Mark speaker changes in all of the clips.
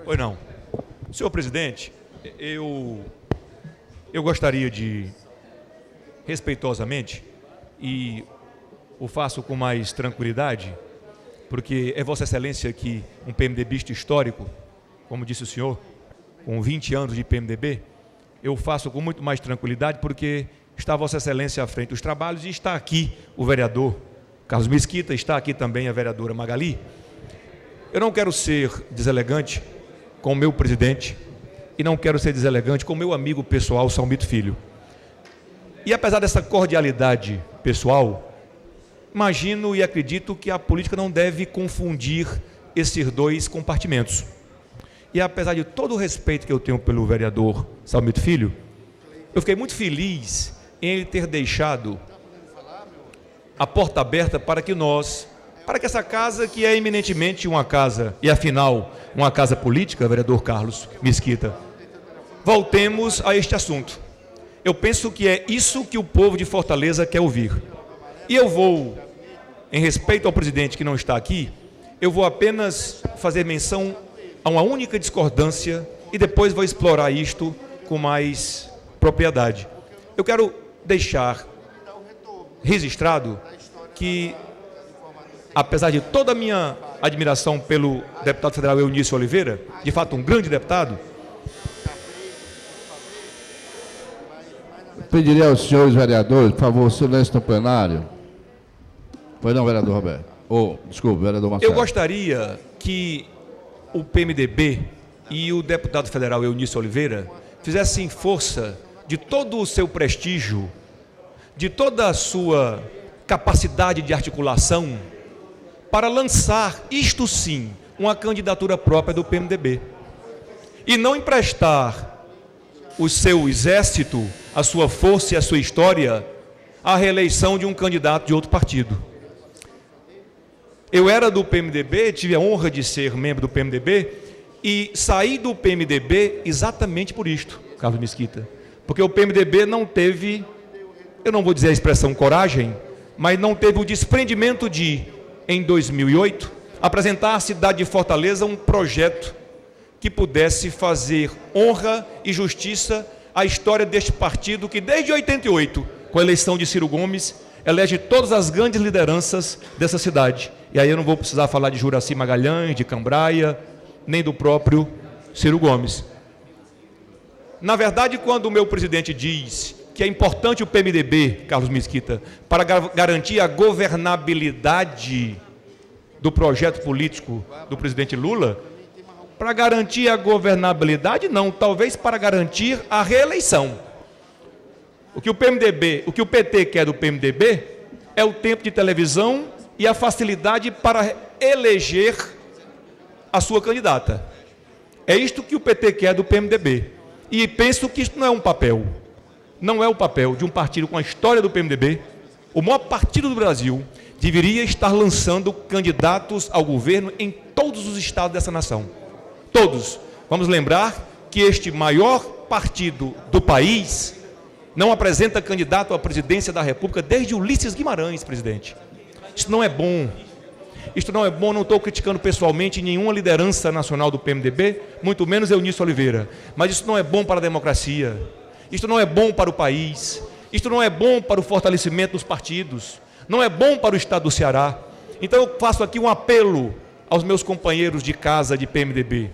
Speaker 1: Pois não. Senhor presidente, eu gostaria de, respeitosamente, e o faço com mais tranquilidade, porque é Vossa Excelência que um PMDBista histórico, como disse o senhor, com 20 anos de PMDB, eu faço com muito mais tranquilidade, porque está Vossa Excelência à frente dos trabalhos e está aqui o vereador Carlos Mesquita, está aqui também a vereadora Magali. Eu não quero ser deselegante com o meu presidente e não quero ser deselegante com o meu amigo pessoal, Salmito Filho. E apesar dessa cordialidade pessoal, imagino e acredito que a política não deve confundir esses dois compartimentos. E apesar de todo o respeito que eu tenho pelo vereador Salmito Filho, eu fiquei muito feliz em ele ter deixado a porta aberta para que essa casa, que é eminentemente uma casa, e afinal uma casa política, vereador Carlos Mesquita, voltemos a este assunto. Eu penso que é isso que o povo de Fortaleza quer ouvir. E eu vou, em respeito ao presidente que não está aqui, eu vou apenas fazer menção a uma única discordância e depois vou explorar isto com mais propriedade. Eu quero deixar registrado que, apesar de toda a minha admiração pelo deputado federal Eunício Oliveira, de fato um grande deputado,
Speaker 2: eu pediria aos senhores vereadores, por favor, silêncio no plenário. Pois não, vereador Roberto. Desculpe, vereador Marcelo.
Speaker 1: Eu gostaria que o PMDB e o deputado federal Eunício Oliveira fizessem força de todo o seu prestígio, de toda a sua capacidade de articulação, para lançar, isto sim, uma candidatura própria do PMDB. E não emprestar o seu exército, a sua força e a sua história à reeleição de um candidato de outro partido. Eu era do PMDB, tive a honra de ser membro do PMDB e saí do PMDB exatamente por isto, Carlos Mesquita. Porque o PMDB não teve, eu não vou dizer a expressão coragem, mas não teve o desprendimento de, em 2008, apresentar à cidade de Fortaleza um projeto que pudesse fazer honra e justiça à história deste partido que, desde 88, com a eleição de Ciro Gomes, elege todas as grandes lideranças dessa cidade. E aí eu não vou precisar falar de Juracy Magalhães, de Cambraia, nem do próprio Ciro Gomes. Na verdade, quando o meu presidente diz que é importante o PMDB, Carlos Mesquita, para garantir a governabilidade do projeto político do presidente Lula, para garantir a governabilidade, não, talvez para garantir a reeleição. O que o PT quer do PMDB é o tempo de televisão e a facilidade para eleger a sua candidata. É isto que o PT quer do PMDB. E penso que isto não é um papel. Não é o papel de um partido com a história do PMDB. O maior partido do Brasil deveria estar lançando candidatos ao governo em todos os estados dessa nação. Todos. Vamos lembrar que este maior partido do país não apresenta candidato à presidência da República desde Ulisses Guimarães, presidente. Isso não é bom. Isto não é bom, não estou criticando pessoalmente nenhuma liderança nacional do PMDB, muito menos Eunício Oliveira. Mas isso não é bom para a democracia. Isto não é bom para o país. Isto não é bom para o fortalecimento dos partidos. Não é bom para o estado do Ceará. Então eu faço aqui um apelo aos meus companheiros de casa de PMDB,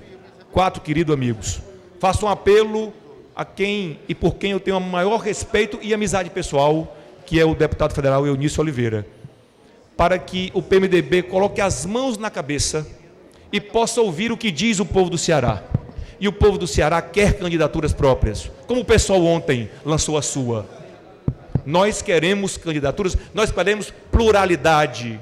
Speaker 1: 4 queridos amigos. Faço um apelo a quem e por quem eu tenho o maior respeito e amizade pessoal, que é o deputado federal Eunício Oliveira, para que o PMDB coloque as mãos na cabeça e possa ouvir o que diz o povo do Ceará. E o povo do Ceará quer candidaturas próprias, como o pessoal ontem lançou a sua. Nós queremos candidaturas, nós queremos pluralidade.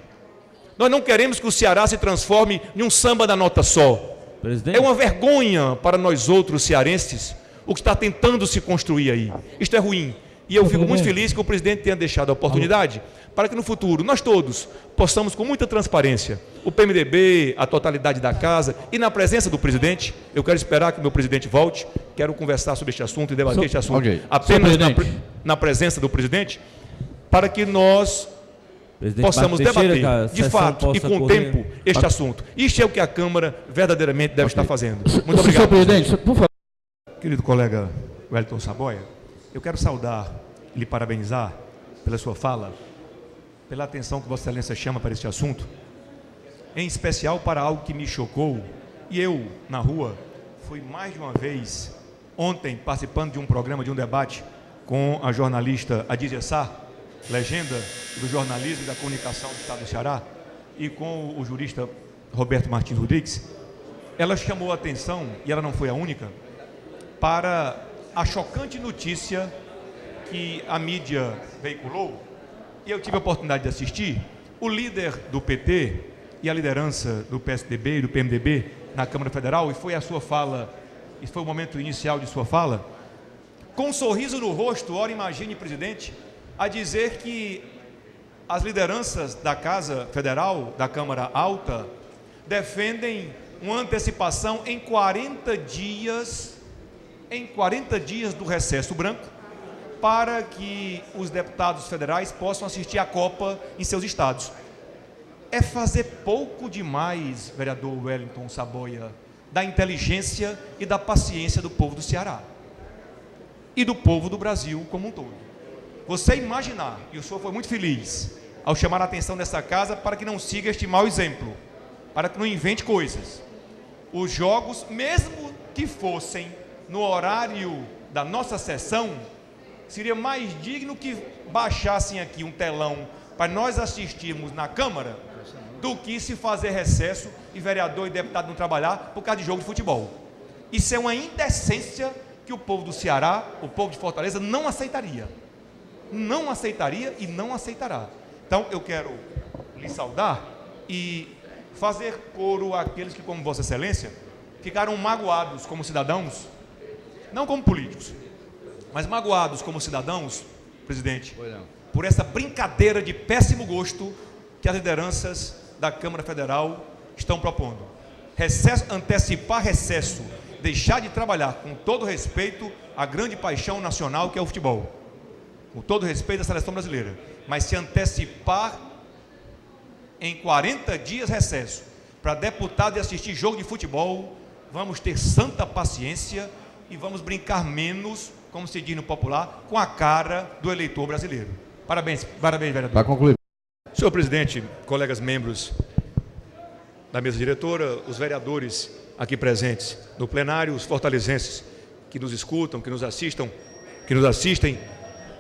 Speaker 1: Nós não queremos que o Ceará se transforme em um samba da nota só. Presidente. É uma vergonha para nós outros cearenses o que está tentando se construir aí. Isto é ruim. E eu fico muito feliz que o presidente tenha deixado a oportunidade para que no futuro nós todos possamos, com muita transparência, o PMDB, a totalidade da casa e na presença do presidente, eu quero esperar que o meu presidente volte, quero conversar sobre este assunto e debater este assunto apenas na presença do presidente, para que nós possamos debater, de fato, e com tempo, este
Speaker 2: Mas-
Speaker 1: assunto. Isto é o que a Câmara verdadeiramente deve estar fazendo. Muito
Speaker 2: Senhor
Speaker 1: obrigado.
Speaker 2: presidente, por favor.
Speaker 1: Querido colega Wellington Saboia, eu quero saudar e lhe parabenizar pela sua fala, pela atenção que Vossa Excelência chama para este assunto, em especial para algo que me chocou, e eu, na rua, fui mais de uma vez, ontem, participando de um programa, de um debate, com a jornalista Adízia Sá, legenda do jornalismo e da comunicação do Estado do Ceará, e com o jurista Roberto Martins Rodrigues. Ela chamou a atenção, e ela não foi a única, para a chocante notícia que a mídia veiculou, e eu tive a oportunidade de assistir. O líder do PT e a liderança do PSDB e do PMDB na Câmara Federal, e foi a sua fala, e foi o momento inicial de sua fala, com um sorriso no rosto, ora imagine, presidente, a dizer que as lideranças da Casa Federal, da Câmara Alta, defendem uma antecipação em 40 dias do recesso branco, para que os deputados federais possam assistir à Copa em seus estados. É fazer pouco demais, vereador Wellington Saboia, da inteligência e da paciência do povo do Ceará e do povo do Brasil como um todo. Você imaginar, e o senhor foi muito feliz ao chamar a atenção dessa casa para que não siga este mau exemplo, para que não invente coisas. Os jogos, mesmo que fossem no horário da nossa sessão, seria mais digno que baixassem aqui um telão para nós assistirmos na Câmara, do que se fazer recesso e vereador e deputado não trabalhar por causa de jogo de futebol. Isso é uma indecência que o povo do Ceará, o povo de Fortaleza, não aceitaria. Não aceitaria e não aceitará. Então, eu quero lhe saudar e fazer coro àqueles que, como Vossa Excelência, ficaram magoados como cidadãos, não como políticos, mas magoados como cidadãos, presidente, por essa brincadeira de péssimo gosto que as lideranças da Câmara Federal estão propondo. Recesso, antecipar recesso, deixar de trabalhar, com todo respeito à grande paixão nacional que é o futebol, com todo respeito à seleção brasileira, mas se antecipar em 40 dias recesso para deputado e assistir jogo de futebol, vamos ter santa paciência e vamos brincar menos, como se diz no popular, com a cara do eleitor brasileiro. Parabéns, vereador.
Speaker 2: Para concluir.
Speaker 1: Senhor presidente, colegas membros da mesa diretora, os vereadores aqui presentes no plenário, os fortalezenses que nos escutam, que nos assistem,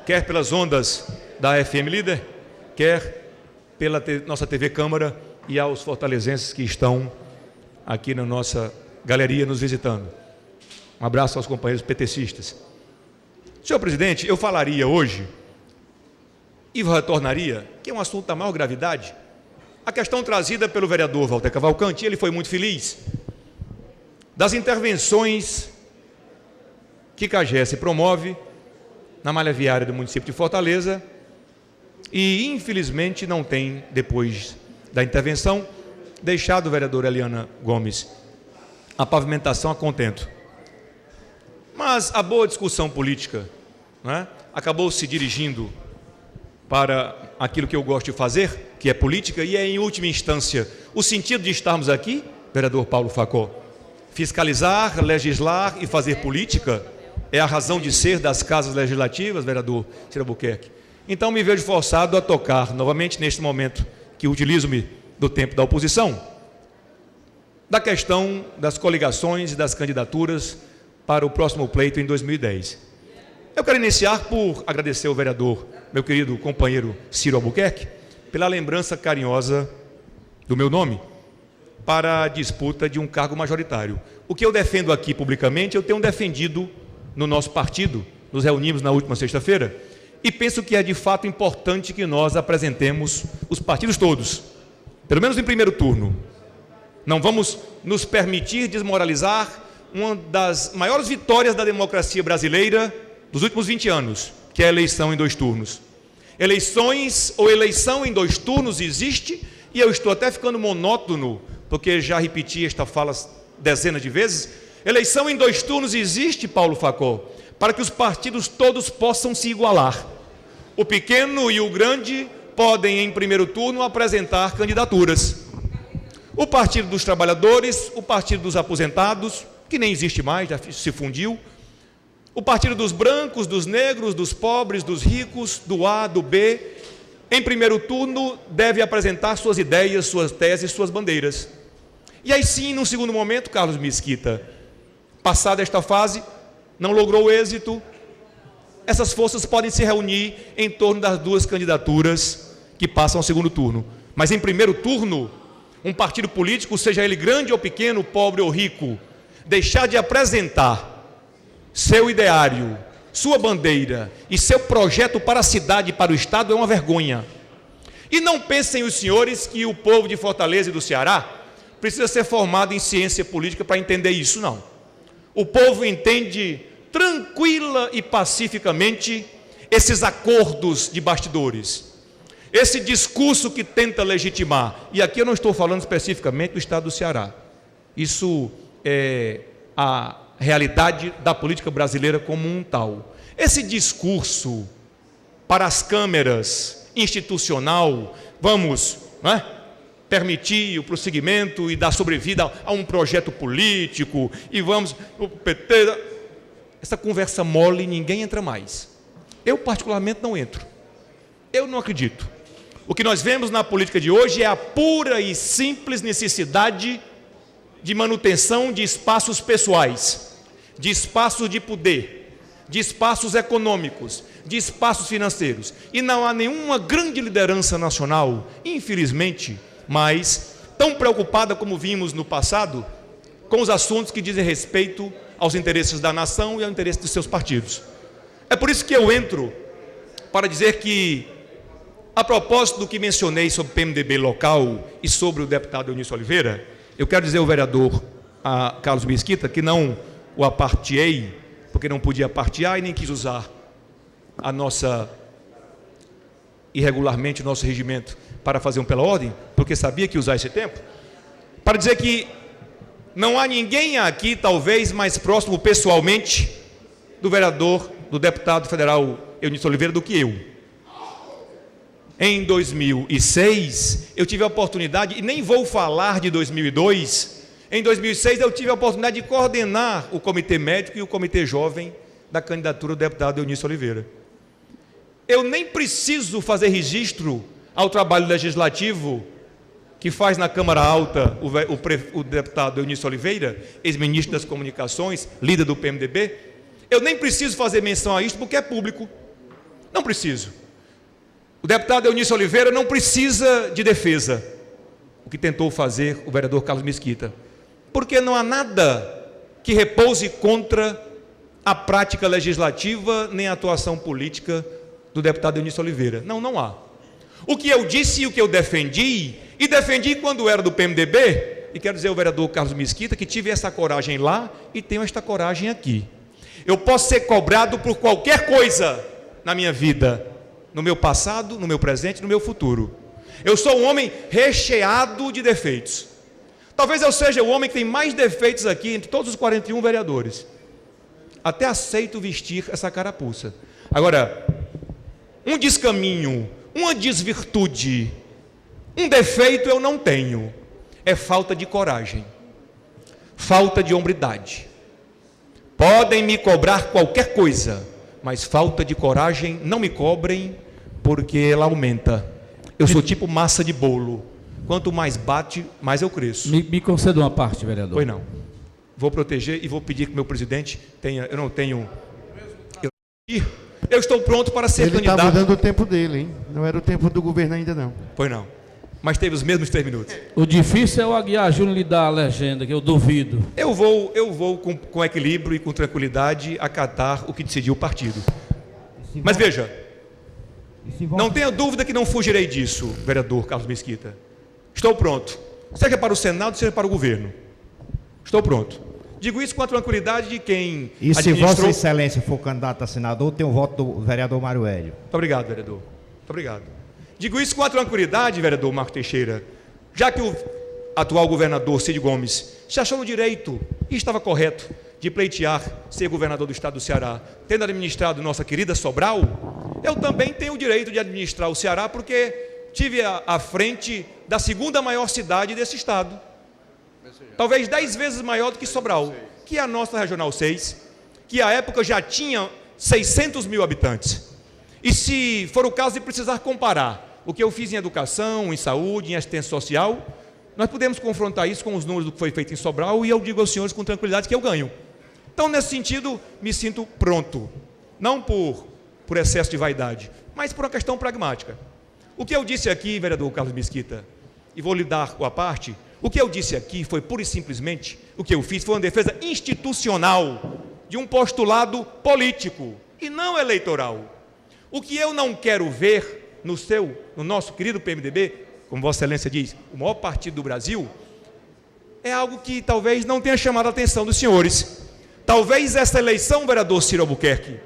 Speaker 1: quer pelas ondas da FM Líder, quer pela nossa TV Câmara, e aos fortalezenses que estão aqui na nossa galeria nos visitando. Um abraço aos companheiros petecistas. Senhor presidente, eu falaria hoje, e retornaria, que é um assunto da maior gravidade, a questão trazida pelo vereador Walter Cavalcanti. Ele foi muito feliz das intervenções que CAGES promove na malha viária do município de Fortaleza, e infelizmente não tem, depois da intervenção, deixado o vereador Eliana Gomes a pavimentação a contento. Mas a boa discussão política, né, acabou se dirigindo para aquilo que eu gosto de fazer, que é política, e é, em última instância, o sentido de estarmos aqui, vereador Paulo Facó. Fiscalizar, legislar e fazer política é a razão de ser das casas legislativas, vereador Ciro Albuquerque. Então, me vejo forçado a tocar, novamente, neste momento, que utilizo-me do tempo da oposição, da questão das coligações e das candidaturas para o próximo pleito em 2010. Eu quero iniciar por agradecer ao vereador, meu querido companheiro Ciro Albuquerque, pela lembrança carinhosa do meu nome para a disputa de um cargo majoritário. O que eu defendo aqui publicamente, eu tenho defendido no nosso partido, nos reunimos na última sexta-feira, e penso que é de fato importante que nós apresentemos os partidos todos, pelo menos em primeiro turno. Não vamos nos permitir desmoralizar uma das maiores vitórias da democracia brasileira dos últimos 20 anos, que é a eleição em 2 turnos. Eleições ou eleição em 2 turnos existe, e eu estou até ficando monótono, porque já repeti esta fala dezenas de vezes. Eleição em 2 turnos existe, Paulo Facó, para que os partidos todos possam se igualar. O pequeno e o grande podem, em primeiro turno, apresentar candidaturas. O Partido dos Trabalhadores, o Partido dos Aposentados, que nem existe mais, já se fundiu, o Partido dos Brancos, dos Negros, dos Pobres, dos Ricos, do A, do B, em primeiro turno, deve apresentar suas ideias, suas teses, suas bandeiras. E aí sim, num segundo momento, Carlos Mesquita, passada esta fase, não logrou êxito, essas forças podem se reunir em torno das duas candidaturas que passam ao segundo turno. Mas em primeiro turno, um partido político, seja ele grande ou pequeno, pobre ou rico, deixar de apresentar seu ideário, sua bandeira e seu projeto para a cidade e para o Estado é uma vergonha. E não pensem os senhores que o povo de Fortaleza e do Ceará precisa ser formado em ciência política para entender isso, não. O povo entende tranquila e pacificamente esses acordos de bastidores, esse discurso que tenta legitimar, e aqui eu não estou falando especificamente do Estado do Ceará, isso é a realidade da política brasileira como um tal. Esse discurso para as câmeras institucional, vamos, né, permitir o prosseguimento e dar sobrevida a um projeto político, e vamos, o PT, essa conversa mole, ninguém entra mais. Eu particularmente não entro. Eu não acredito. O que nós vemos na política de hoje é a pura e simples necessidade de manutenção de espaços pessoais, de espaços de poder, de espaços econômicos, de espaços financeiros. E não há nenhuma grande liderança nacional, infelizmente, mas tão preocupada como vimos no passado, com os assuntos que dizem respeito aos interesses da nação e ao interesse dos seus partidos. É por isso que eu entro para dizer que, a propósito do que mencionei sobre o PMDB local e sobre o deputado Eunício Oliveira, eu quero dizer ao vereador Carlos Mesquita que não o aparteei, porque não podia apartear e nem quis usar irregularmente o nosso regimento para fazer um pela ordem, porque sabia que ia usar esse tempo, para dizer que não há ninguém aqui, talvez, mais próximo pessoalmente do vereador, do deputado federal Eunício Oliveira do que eu. Em 2006, eu tive a oportunidade, e nem vou falar de 2002, em 2006 eu tive a oportunidade de coordenar o Comitê Médico e o Comitê Jovem da candidatura do deputado Eunício Oliveira. Eu nem preciso fazer registro ao trabalho legislativo que faz na Câmara Alta o deputado Eunício Oliveira, ex-ministro das Comunicações, líder do PMDB. Eu nem preciso fazer menção a isso porque é público. Não preciso. O deputado Eunício Oliveira não precisa de defesa, o que tentou fazer o vereador Carlos Mesquita, porque não há nada que repouse contra a prática legislativa nem a atuação política do deputado Eunício Oliveira. Não, não há. O que eu disse e o que eu defendi, e defendi quando era do PMDB, e quero dizer ao vereador Carlos Mesquita que tive essa coragem lá e tenho esta coragem aqui. Eu posso ser cobrado por qualquer coisa na minha vida, no meu passado, no meu presente, no meu futuro. Eu sou um homem recheado de defeitos. Talvez eu seja o homem que tem mais defeitos aqui entre todos os 41 vereadores. Até aceito vestir essa carapuça. Agora, um descaminho, uma desvirtude, um defeito eu não tenho. É falta de coragem, falta de hombridade. Podem me cobrar qualquer coisa, mas falta de coragem não me cobrem, porque ela aumenta. Eu sou tipo massa de bolo. Quanto mais bate, mais eu cresço.
Speaker 3: Me conceda uma parte, vereador.
Speaker 1: Pois não. Vou proteger e vou pedir que o meu presidente tenha... Eu não tenho... Eu estou pronto para ser candidato.
Speaker 4: Ele está mudando o tempo dele, hein? Não era o tempo do governo ainda, não.
Speaker 1: Pois não. Mas teve os mesmos 3 minutos.
Speaker 3: O difícil é o Aguiar Júnior lhe dar a legenda, que eu duvido.
Speaker 1: Eu vou com equilíbrio e com tranquilidade acatar o que decidiu o partido. Mas veja, não tenha dúvida que não fugirei disso, vereador Carlos Mesquita. Estou pronto, seja para o Senado, seja para o governo. Estou pronto. Digo isso com a tranquilidade de quem
Speaker 5: E se Vossa Excelência for candidato a senador, tem o voto do vereador Mário Hélio.
Speaker 1: Muito obrigado, vereador. Muito obrigado. Digo isso com a tranquilidade, vereador Marco Teixeira, já que o atual governador Cid Gomes se achou no direito e estava correto de pleitear ser governador do estado do Ceará, tendo administrado nossa querida Sobral, Eu também tenho o direito de administrar o Ceará, porque tive à frente da segunda maior cidade desse estado. Talvez 10 vezes maior do que Sobral, que é a nossa Regional 6, que à época já tinha 600 mil habitantes. E se for o caso de precisar comparar o que eu fiz em educação, em saúde, em assistência social, nós podemos confrontar isso com os números do que foi feito em Sobral, e eu digo aos senhores com tranquilidade que eu ganho. Então, nesse sentido, me sinto pronto, não por excesso de vaidade, mas por uma questão pragmática. O que eu disse aqui, vereador Carlos Mesquita, e vou lhe dar a parte, o que eu disse aqui foi pura e simplesmente, o que eu fiz foi uma defesa institucional de um postulado político e não eleitoral. O que eu não quero ver no nosso querido PMDB, como Vossa Excelência diz, o maior partido do Brasil, é algo que talvez não tenha chamado a atenção dos senhores. Talvez essa eleição, vereador Ciro Albuquerque,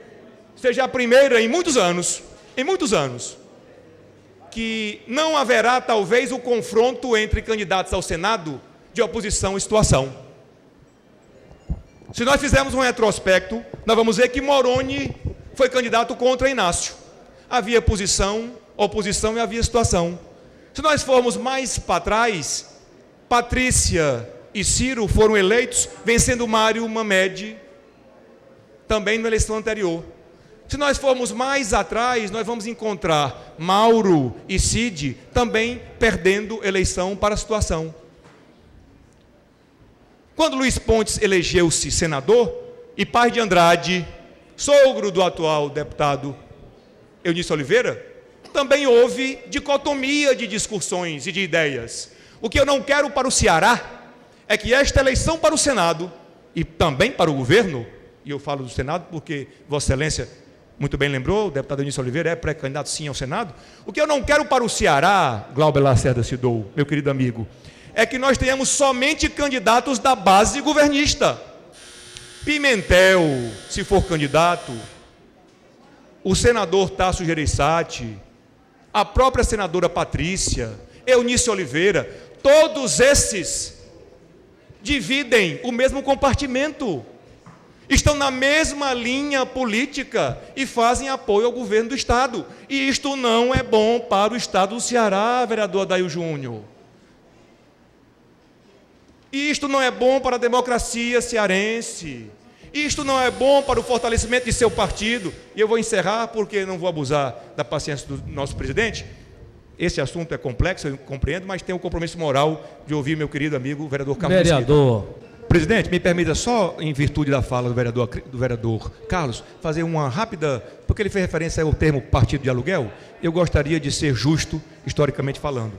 Speaker 1: seja a primeira em muitos anos, que não haverá talvez o confronto entre candidatos ao Senado de oposição e situação. Se nós fizermos um retrospecto, nós vamos ver que Moroni foi candidato contra Inácio. Havia oposição e havia situação. Se nós formos mais para trás, Patrícia e Ciro foram eleitos, vencendo Mário Mamed, também na eleição anterior. Se nós formos mais atrás, nós vamos encontrar Mauro e Cid também perdendo eleição para a situação. Quando Luiz Pontes elegeu-se senador, e pai de Andrade, sogro do atual deputado Eunício Oliveira, também houve dicotomia de discussões e de ideias. O que eu não quero para o Ceará é que esta eleição para o Senado e também para o governo, e eu falo do Senado porque Vossa Excelência muito bem lembrou, o deputado Eunício Oliveira é pré-candidato sim ao Senado. O que eu não quero para o Ceará, Glauber Lacerda Cidou, meu querido amigo, é que nós tenhamos somente candidatos da base governista. Pimentel, se for candidato, o senador Tasso Gereissati, a própria senadora Patrícia, Eunício Oliveira, todos esses dividem o mesmo compartimento, estão na mesma linha política e fazem apoio ao governo do Estado. E isto não é bom para o Estado do Ceará, vereador Adair Júnior. Isto não é bom para a democracia cearense. Isto não é bom para o fortalecimento de seu partido. E eu vou encerrar porque não vou abusar da paciência do nosso presidente. Esse assunto é complexo, eu compreendo, mas tenho o compromisso moral de ouvir meu querido amigo, vereador Carlos
Speaker 3: Vereador.
Speaker 1: Presidente, me permita só, em virtude da fala do vereador Carlos, fazer uma rápida, porque ele fez referência ao termo partido de aluguel, eu gostaria de ser justo, historicamente falando.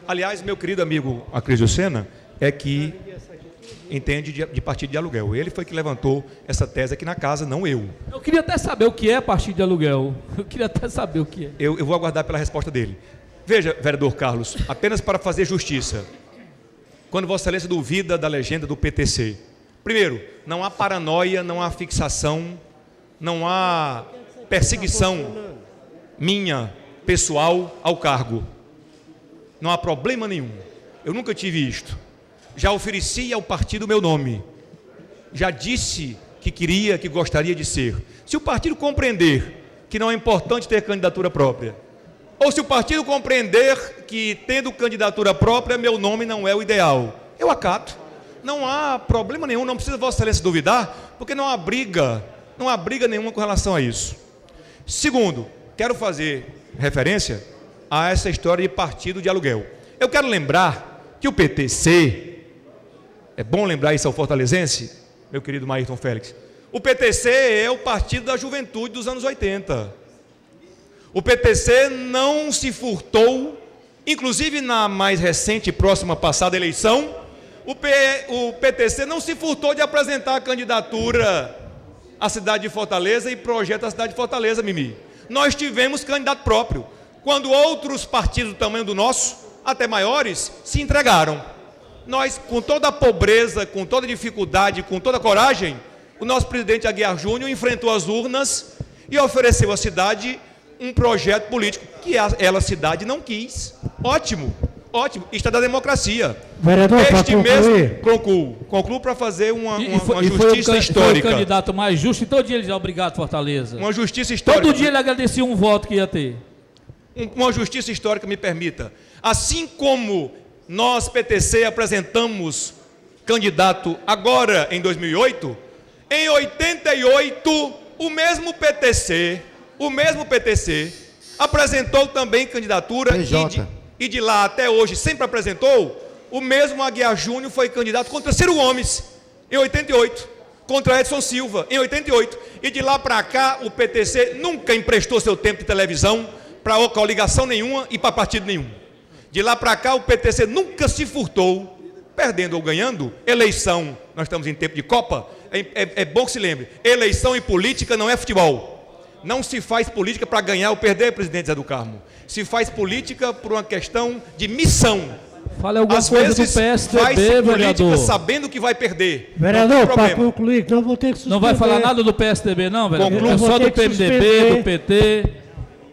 Speaker 1: Aliás, meu querido amigo Acrisio Sena é que entende de partido de aluguel. Ele foi que levantou essa tese aqui na casa, não eu.
Speaker 3: Eu queria até saber o que é partido de aluguel.
Speaker 1: Eu vou aguardar pela resposta dele. Veja, vereador Carlos, apenas para fazer justiça, quando Vossa Excelência duvida da legenda do PTC, primeiro, não há paranoia, não há fixação, não há perseguição minha, pessoal, ao cargo. Não há problema nenhum. Eu nunca tive isto. Já ofereci ao partido o meu nome. Já disse que queria, que gostaria de ser. Se o partido compreender que não é importante ter candidatura própria, ou se o partido compreender que, tendo candidatura própria, meu nome não é o ideal, eu acato. Não há problema nenhum, não precisa Vossa Excelência duvidar, porque não há briga nenhuma com relação a isso. Segundo, quero fazer referência a essa história de partido de aluguel. Eu quero lembrar que o PTC, é bom lembrar isso ao fortalezense, meu querido Maírton Félix, o PTC é o partido da juventude dos anos 80. O PTC não se furtou, inclusive na mais recente e próxima passada eleição, o PTC não se furtou de apresentar a candidatura à cidade de Fortaleza e projeto à cidade de Fortaleza, Mimi. Nós tivemos candidato próprio, quando outros partidos do tamanho do nosso, até maiores, se entregaram. Nós, com toda a pobreza, com toda a dificuldade, com toda a coragem, o nosso presidente Aguiar Júnior enfrentou as urnas e ofereceu à cidade um projeto político que ela, cidade, não quis. Ótimo, ótimo, isto é da democracia.
Speaker 6: Vereador, para
Speaker 1: Este
Speaker 6: concluir.
Speaker 1: mesmo, concluo para fazer uma
Speaker 3: Foi
Speaker 1: justiça
Speaker 3: foi o
Speaker 1: histórica.
Speaker 3: candidato mais justo e todo dia ele dizia obrigado, Fortaleza.
Speaker 1: Uma justiça histórica.
Speaker 3: Todo dia ele agradecia um voto que ia ter.
Speaker 1: Uma justiça histórica me permita. Assim como nós, PTC, apresentamos candidato agora em 2008, em 88, o mesmo PTC apresentou também candidatura e de lá até hoje sempre apresentou. O mesmo Aguiar Júnior foi candidato contra Ciro Gomes em 88, contra Edson Silva em 88, e de lá para cá o PTC nunca emprestou seu tempo de televisão para coligação nenhuma e para partido nenhum. De lá para cá o PTC nunca se furtou, perdendo ou ganhando, eleição, nós estamos em tempo de Copa, é bom que se lembre, eleição e política não é futebol. Não se faz política para ganhar ou perder, presidente Zé do Carmo. Se faz política por uma questão de missão.
Speaker 3: Fala alguma
Speaker 1: Às
Speaker 3: coisa
Speaker 1: vezes
Speaker 3: do PSDB,
Speaker 1: faz política
Speaker 3: vereador.
Speaker 1: sabendo que vai perder.
Speaker 6: Vereador, para concluir, então eu vou ter que suspender.
Speaker 3: Não vai falar nada do PSDB, não, vereador?
Speaker 1: Conclua.
Speaker 3: É só do
Speaker 6: Vou ter que
Speaker 3: PMDB,
Speaker 6: suspender
Speaker 3: do PT.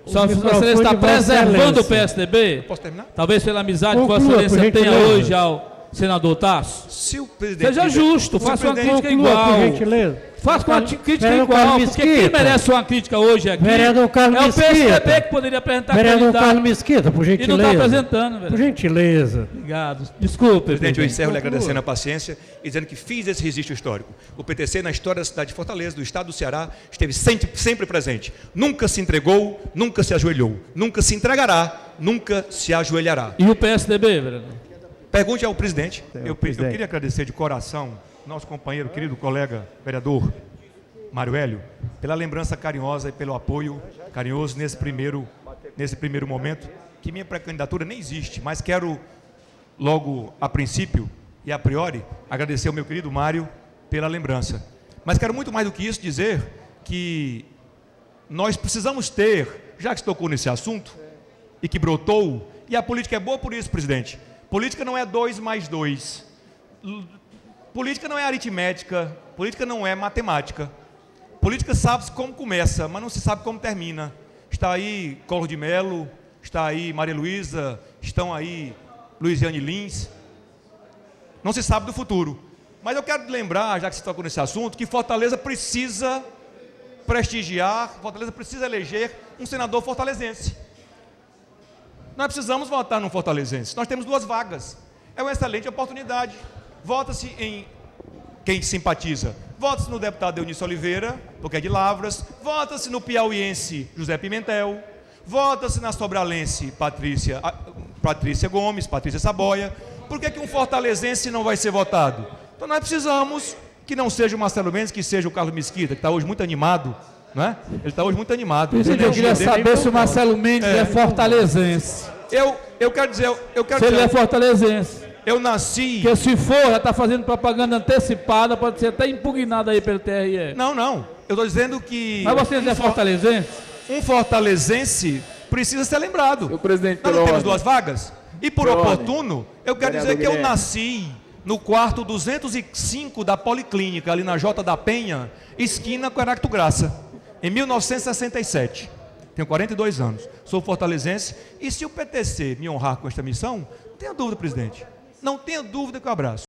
Speaker 3: Só
Speaker 6: o
Speaker 3: Vossa
Speaker 6: microfone
Speaker 3: Excelência está
Speaker 6: de Vossa
Speaker 3: preservando o
Speaker 6: Excelência.
Speaker 3: PSDB?
Speaker 1: Posso terminar?
Speaker 3: Talvez pela amizade que Vossa
Speaker 6: Conclua,
Speaker 3: Excelência
Speaker 6: por
Speaker 3: tenha
Speaker 6: gentileza.
Speaker 3: hoje ao senador Tasso.
Speaker 1: Se o presidente
Speaker 3: Seja justo,
Speaker 1: se o
Speaker 3: faça uma
Speaker 1: presidente-
Speaker 3: crítica
Speaker 6: Conclua,
Speaker 3: igual.
Speaker 6: por gentileza.
Speaker 3: Faça uma crítica
Speaker 6: Vereador
Speaker 3: igual,
Speaker 6: Carlos
Speaker 3: porque quem
Speaker 6: Mesquita.
Speaker 3: merece uma crítica hoje aqui
Speaker 6: Vereador Carlos
Speaker 3: é o PSDB
Speaker 6: Mesquita.
Speaker 3: que poderia apresentar
Speaker 6: Vereador
Speaker 3: candidato
Speaker 6: Carlos Mesquita, por
Speaker 3: e não
Speaker 6: gentileza.
Speaker 3: está apresentando,
Speaker 6: Por
Speaker 3: vereador.
Speaker 6: gentileza.
Speaker 3: Obrigado. Desculpe,
Speaker 1: Presidente, eu
Speaker 3: presidente.
Speaker 1: encerro lhe
Speaker 6: Conclua.
Speaker 1: agradecendo a paciência e dizendo que fiz esse registro histórico. O PTC, na história da cidade de Fortaleza, do estado do Ceará, esteve sempre presente. Nunca se entregou, nunca se ajoelhou. Nunca se entregará, nunca se ajoelhará.
Speaker 3: E o PSDB, vereador?
Speaker 1: Pergunte ao presidente. Eu queria agradecer de coração nosso companheiro, querido colega, vereador Mário Hélio, pela lembrança carinhosa e pelo apoio carinhoso nesse primeiro momento, que minha pré-candidatura nem existe, mas quero logo a princípio e a priori agradecer ao meu querido Mário pela lembrança. Mas quero muito mais do que isso dizer que nós precisamos ter, já que se tocou nesse assunto e que brotou, e a política é boa por isso, presidente. Política não é 2 mais 2. Política não é aritmética, política não é matemática. Política sabe-se como começa, mas não se sabe como termina. Está aí Collor de Mello, está aí Maria Luísa, estão aí Luiziane Lins. Não se sabe do futuro. Mas eu quero lembrar, já que se tocou nesse assunto, que Fortaleza precisa prestigiar, Fortaleza precisa eleger um senador fortalezense. Nós precisamos votar num fortalezense. Nós temos 2 vagas. É uma excelente oportunidade. Vota-se em quem simpatiza. Vota-se no deputado Eunice Oliveira, porque é de Lavras. Vota-se no piauiense José Pimentel. Vota-se na sobralense Patrícia Gomes, Patrícia Saboia. Por que um fortalezense não vai ser votado? Então nós precisamos que não seja o Marcelo Mendes, que seja o Carlos Mesquita, que está hoje muito animado. Não é? Ele está hoje muito animado.
Speaker 3: Presidente, eu queria saber se o Marcelo Mendes é fortalezense.
Speaker 1: Eu quero dizer...
Speaker 3: Se ele é fortalezense.
Speaker 1: Eu nasci...
Speaker 3: Porque se for, já está fazendo propaganda antecipada, pode ser até impugnada aí pelo TRE.
Speaker 1: Não. Eu estou dizendo que...
Speaker 3: Mas você não é fortalezense?
Speaker 1: Um fortalezense precisa ser lembrado.
Speaker 7: O presidente,
Speaker 1: Nós não
Speaker 7: pela
Speaker 1: temos
Speaker 7: ordem.
Speaker 1: 2 vagas? E por
Speaker 7: Pela
Speaker 1: oportuno, eu quero dizer
Speaker 7: Vereador
Speaker 1: que eu
Speaker 7: Guilherme.
Speaker 1: nasci no quarto 205 da Policlínica, ali na Jota da Penha, esquina com Heracto Graça, em 1967. Tenho 42 anos. Sou fortalezense. E se o PTC me honrar com esta missão, não tenha dúvida, presidente. Não tenha dúvida que eu abraço.